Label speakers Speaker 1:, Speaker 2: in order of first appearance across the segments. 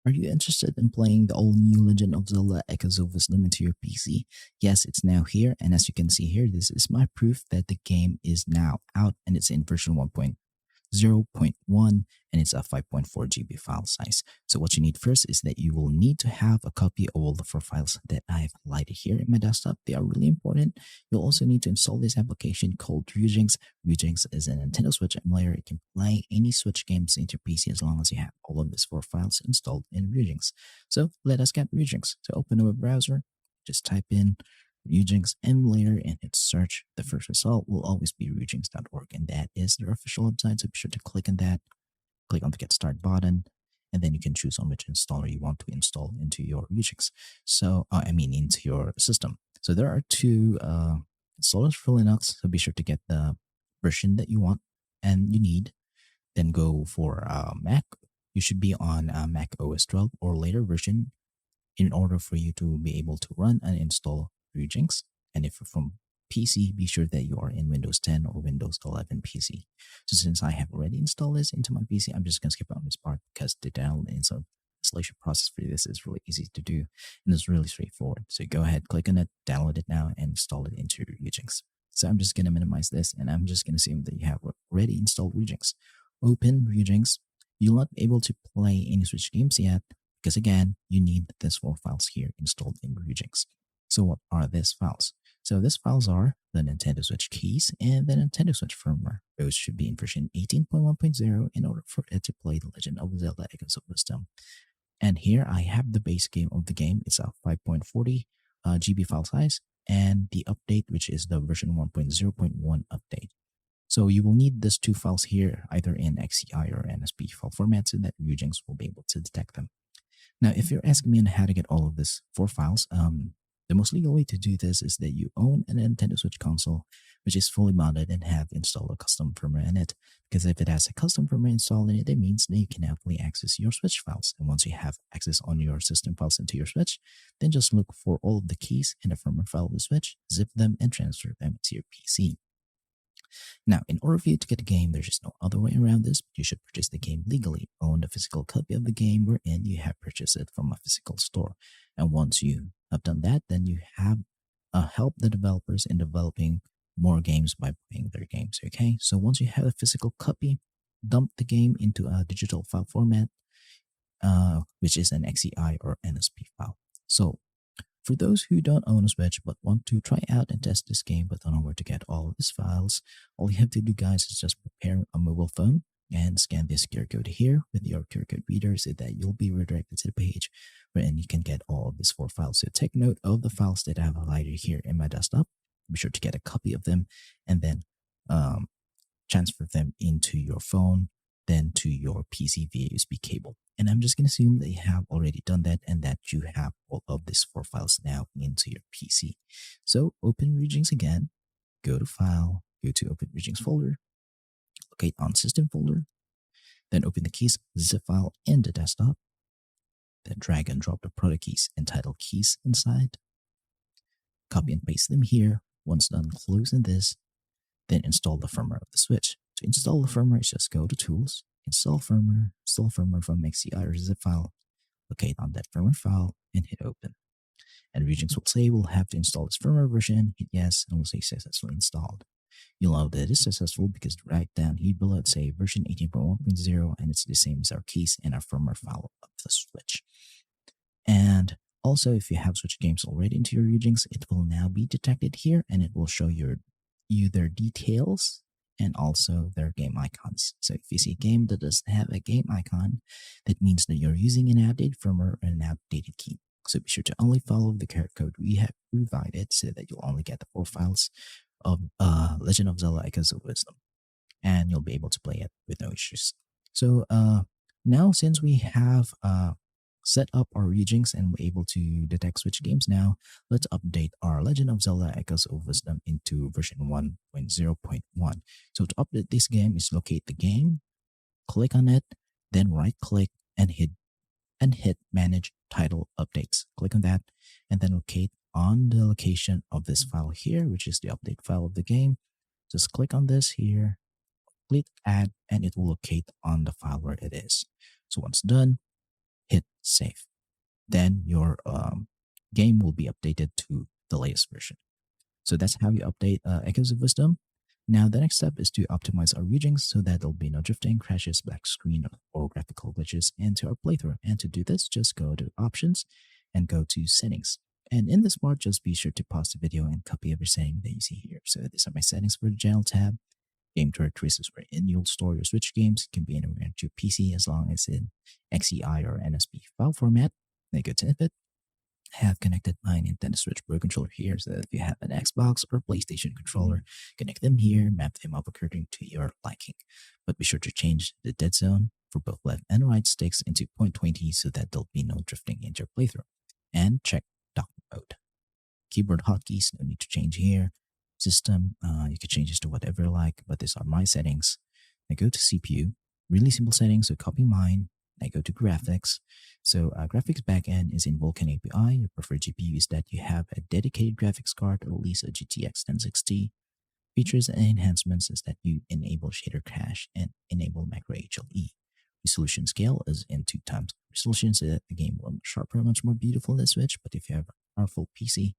Speaker 1: Are you interested in playing the all-new Legend of Zelda Echoes of Wisdom into your PC? Yes, it's now here, and as you can see here, this is my proof that the game is now out and it's in version 1.0.1 and it's a 5.4 GB file size. So what you need first is that you will need to have a copy of all the 4 files that I've highlighted here in my desktop. They are really important. You'll also need to install this application called RYUJINX. RYUJINX is a Nintendo Switch emulator. It can play any Switch games into PC as long as you have all of these 4 files installed in RYUJINX. So let us get RYUJINX. To open a web browser, just type in RYUJINX Emulator and hit search. The first result will always be ryujinx.org, and that is their official website. So be sure to click on that, click on the Get Start button, and then you can choose on which installer you want to install into your RYUJINX. So, into your system. So there are 2 installers for Linux. So be sure to get the version that you want and you need. Then go for Mac. You should be on Mac OS 12 or later version in order for you to be able to run and install RYUJINX. And if you're from PC, be sure that you are in Windows 10 or Windows 11 PC. So since I have already installed this into my PC, I'm just going to skip on this part because the download and installation process for this is really easy to do and it's really straightforward. So go ahead, click on it, download it now, and install it into RYUJINX. So I'm just going to minimize this and I'm just going to assume that you have already installed RYUJINX. Open RYUJINX. You'll not be able to play any Switch games yet because again, you need these 4 files here installed in RYUJINX. So what are these files? So these files are the Nintendo Switch keys and the Nintendo Switch firmware. Those should be in version 18.1.0 in order for it to play The Legend of Zelda Echoes of Wisdom. And here I have the base game of the game. It's a 5.40 GB file size and the update, which is the version 1.0.1 update. So you will need these 2 files here, either in XCI or NSP file format, so that RYUJINX will be able to detect them. Now, if you're asking me on how to get all of these 4 files, the most legal way to do this is that you own a Nintendo Switch console, which is fully modded and have installed a custom firmware in it. Because if it has a custom firmware installed in it, it means that you can happily access your Switch files. And once you have access on your system files into your Switch, then just look for all of the keys in the firmware file of the Switch, zip them, and transfer them to your PC. Now, in order for you to get the game, there's just no other way around this. You should purchase the game legally, own a physical copy of the game wherein you have purchased it from a physical store. And once you have done that, then you have helped the developers in developing more games by buying their games, okay? So once you have a physical copy, dump the game into a digital file format, which is an XCI or NSP file. So for those who don't own a Switch but want to try out and test this game but don't know where to get all of these files, all you have to do, guys, is just prepare a mobile phone and scan this QR code here with your QR code reader so that you'll be redirected to the page wherein you can get all of these 4 files. So take note of the files that I have highlighted here in my desktop. Be sure to get a copy of them and then transfer them into your phone, then to your PC via USB cable. And I'm just going to assume that you have already done that and that you have all of these 4 files now into your PC. So open RYUJINX again, go to File, go to Open RYUJINX folder, locate on System folder, then open the keys zip file in the desktop, then drag and drop the product keys and title keys inside, copy and paste them here. Once done, close in this, then install the firmware of the Switch. To install the firmware, just go to Tools, install firmware from XCI or zip file, locate on that firmware file, and hit Open. And RYUJINX will say we'll have to install this firmware version, hit yes, and we'll say successfully installed. You'll know that it is successful because right down here below it say version 18.1.0 and it's the same as our keys and our firmware file of the Switch. And also, if you have Switch games already into your RYUJINX, it will now be detected here and it will show you their details and also their game icons. So if you see a game that doesn't have a game icon, that means that you're using an outdated firmware or an outdated key. So be sure to only follow the code we have provided so that you'll only get the 4 files of Legend of Zelda Echoes of Wisdom. And you'll be able to play it with no issues. So now since we have set up our RYUJINX and we're able to detect Switch games now, let's update our Legend of Zelda Echoes of Wisdom into version 1.0.1. So to update this game is locate the game, click on it, then right click and hit Manage Title Updates. Click on that and then locate on the location of this file here, which is the update file of the game. Just click on this here, click Add, and it will locate on the file where it is. So once done, hit save. Then your game will be updated to the latest version. So that's how you update Echoes of Wisdom. Now, the next step is to optimize our RYUJINX so that there'll be no drifting, crashes, black screen, or graphical glitches into our playthrough. And to do this, just go to Options and go to Settings. And in this part, just be sure to pause the video and copy every setting that you see here. So these are my settings for the General tab. Game characteristics wherein you'll store your Switch games. It can be anywhere into your PC as long as in XEI or NSB file format. Then go to Input. Have connected my Nintendo Switch Pro controller here, so that if you have an Xbox or PlayStation controller, connect them here, map them up according to your liking. But be sure to change the dead zone for both left and right sticks into 0.20 so that there'll be no drifting in your playthrough. And check dock mode. Keyboard hotkeys, no need to change here. System, you can change this to whatever you like, but these are my settings. I go to CPU, really simple settings, so copy mine. I go to graphics. So graphics backend is in Vulkan API. Your preferred GPU is that you have a dedicated graphics card or at least a GTX 1060. Features and enhancements is that you enable shader cache and enable macro HLE. Resolution scale is in 2 times resolution so that the game will be sharper, much more beautiful in the Switch. But if you have a powerful PC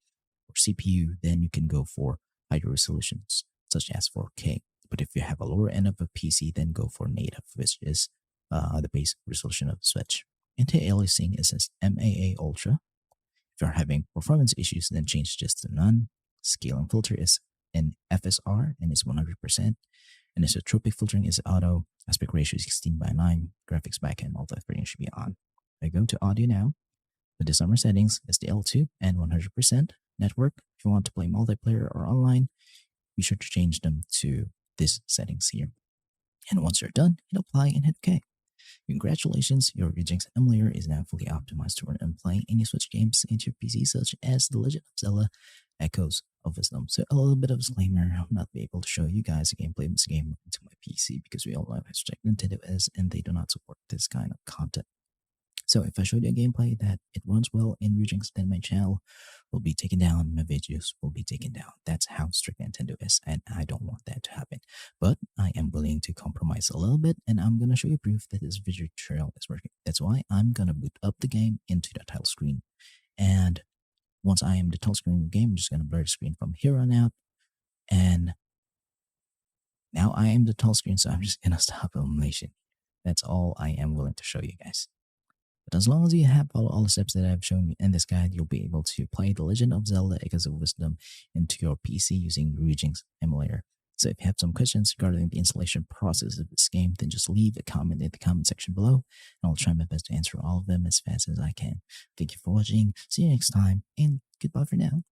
Speaker 1: or CPU, then you can go for higher resolutions such as 4K. But if you have a lower end of a PC, then go for native, which is the base resolution of the Switch. Anti-aliasing is as MAA Ultra. If you're having performance issues, then change this to none. Scaling filter is in FSR and is 100%. And isotropic filtering is auto. Aspect ratio is 16:9. Graphics backend multi-threading should be on. I go to audio now. The summer settings is the L2 and 100%. Network, if you want to play multiplayer or online, be sure to change them to these settings here. And once you're done, hit apply and hit OK. Congratulations, your RYUJINX Emulator is now fully optimized to run and play any Switch games into your PC, such as The Legend of Zelda Echoes of Wisdom. So a little bit of a disclaimer, I'll not be able to show you guys a gameplay of this game into my PC because we all know how strict Nintendo is and they do not support this kind of content. So if I showed you a gameplay that it runs well in RYUJINX, then my channel will be taken down, my videos will be taken down. That's how strict Nintendo is, and I don't want that to happen. But I am willing to compromise a little bit, and I'm going to show you proof that this video tutorial is working. That's why I'm going to boot up the game into the title screen. And once I am the title screen of the game, I'm just going to blur the screen from here on out. And now I am the title screen, so I'm just going to stop illumination. That's all I am willing to show you guys. But as long as you have followed all the steps that I've shown you in this guide, you'll be able to play The Legend of Zelda Echoes of Wisdom into your PC using RYUJINX Emulator. So if you have some questions regarding the installation process of this game, then just leave a comment in the comment section below, and I'll try my best to answer all of them as fast as I can. Thank you for watching, see you next time, and goodbye for now.